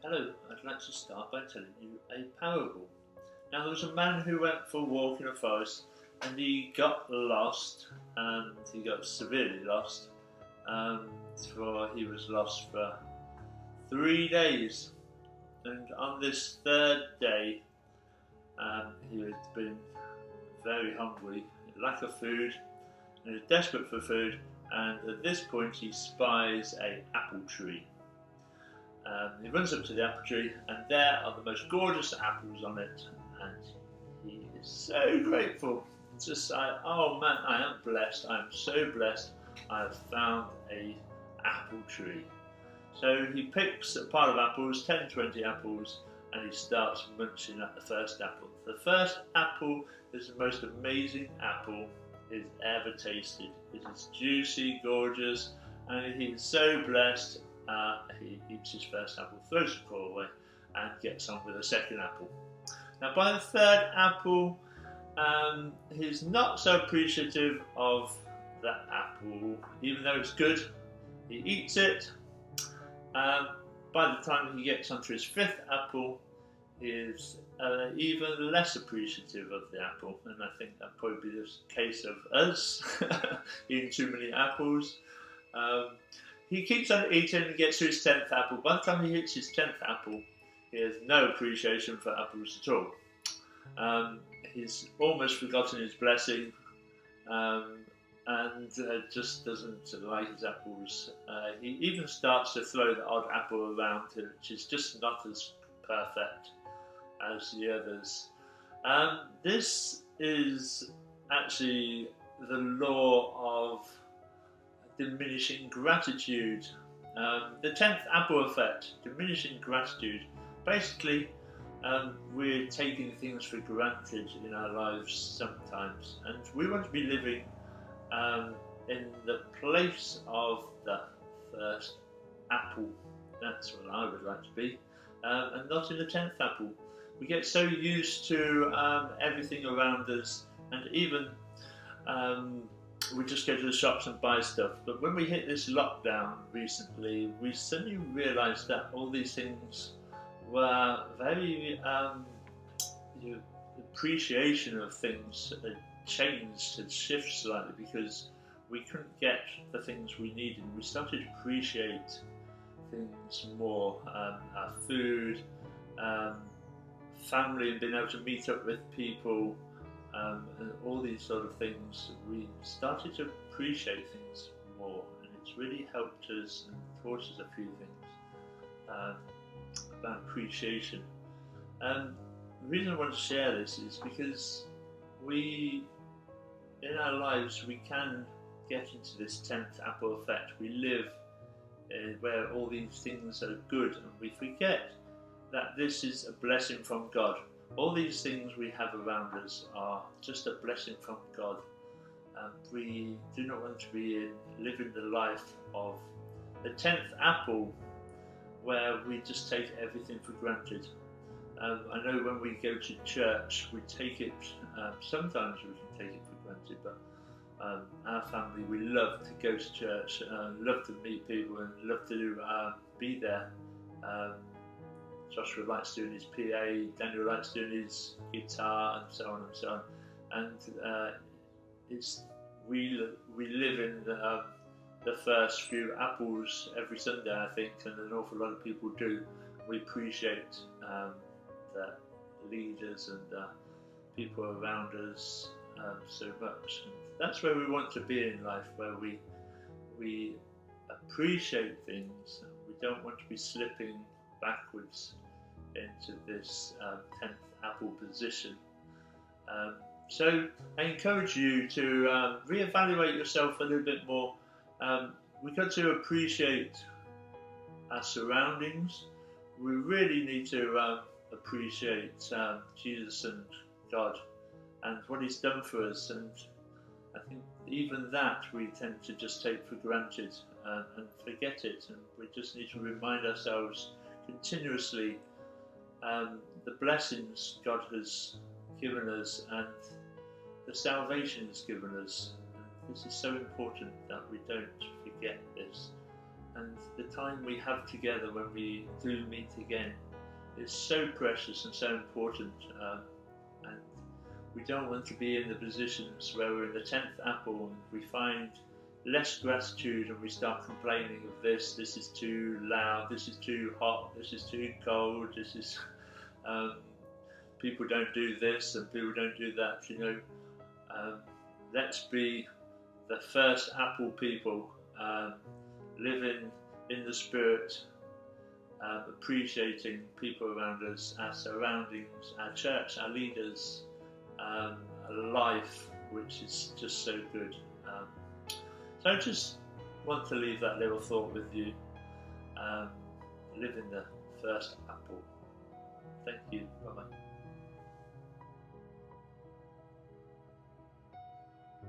Hello, I'd like to start by telling you a parable. Now, there was a man who went for a walk in a forest and he got lost, and he got severely lost, um, for he was lost for 3 days. And on this third day, he had been very hungry, lack of food, and he was desperate for food. And at this point, he spies a apple tree. He runs up to the apple tree, and there are the most gorgeous apples on it, and he is so grateful. It's just like, oh man, I am blessed. I am so blessed. I have found a apple tree. So he picks a pile of apples, 10, 20 apples, and he starts munching at the first apple. The first apple is the most amazing apple he's ever tasted. It is juicy, gorgeous, and he's so blessed. He eats his first apple, throws the core away, and gets on with the second apple. Now, by the third apple, he's not so appreciative of that apple, even though it's good. He eats it. By the time he gets onto his fifth apple, he is even less appreciative of the apple, and I think that probably be the case of us eating too many apples. He keeps on eating and gets to his 10th apple. By the time he hits his 10th apple, he has no appreciation for apples at all. He's almost forgotten his blessing, and just doesn't like his apples. He even starts to throw the odd apple around, which is just not as perfect as the others. This is actually the law of diminishing gratitude. The 10th apple effect, diminishing gratitude. Basically, we're taking things for granted in our lives sometimes, and we want to be living in the place of the first apple. That's what I would like to be, and not in the 10th apple. We get so used to everything around us, and even we just go to the shops and buy stuff. But when we hit this lockdown recently, we suddenly realised that all these things were very the appreciation of things had changed, had shifted slightly, because we couldn't get the things we needed. We started to appreciate things more, our food, family, and being able to meet up with people. And all these sort of things, we started to appreciate things more, and it's really helped us and taught us a few things about appreciation. The reason I want to share this is because in our lives, we can get into this 10th apple effect. We live where all these things are good, and we forget that this is a blessing from God. All these things we have around us are just a blessing from God. We do not want to be living the life of the 10th apple, where we just take everything for granted. I know when we go to church, we take it, sometimes we can take it for granted, but our family, we love to go to church, love to meet people, and love to be there. Joshua likes doing his PA, Daniel likes doing his guitar, and so on and so on. And we live in the first few apples every Sunday, I think, and an awful lot of people do. We appreciate the leaders and the people around us so much. And that's where we want to be in life, where we appreciate things. We don't want to be slipping backwards into this 10th apple position. So I encourage you to reevaluate yourself a little bit more. We've got to appreciate our surroundings. We really need to appreciate Jesus and God and what He's done for us. And I think even that we tend to just take for granted and forget it. And we just need to remind ourselves continuously the blessings God has given us and the salvation He's given us. And this is so important that we don't forget this. and the time we have together when we do meet again is so precious and so important, and we don't want to be in the positions where we're in the 10th apple and we find less gratitude and we start complaining of this is too loud, this is too hot, this is too cold, this is people don't do this and people don't do that, you know. Let's be the first apple people, living in the spirit, appreciating people around us, our surroundings, our church, our leaders, a life which is just so good. So I just want to leave that little thought with you. Live in the first apple. Thank you. Bye bye.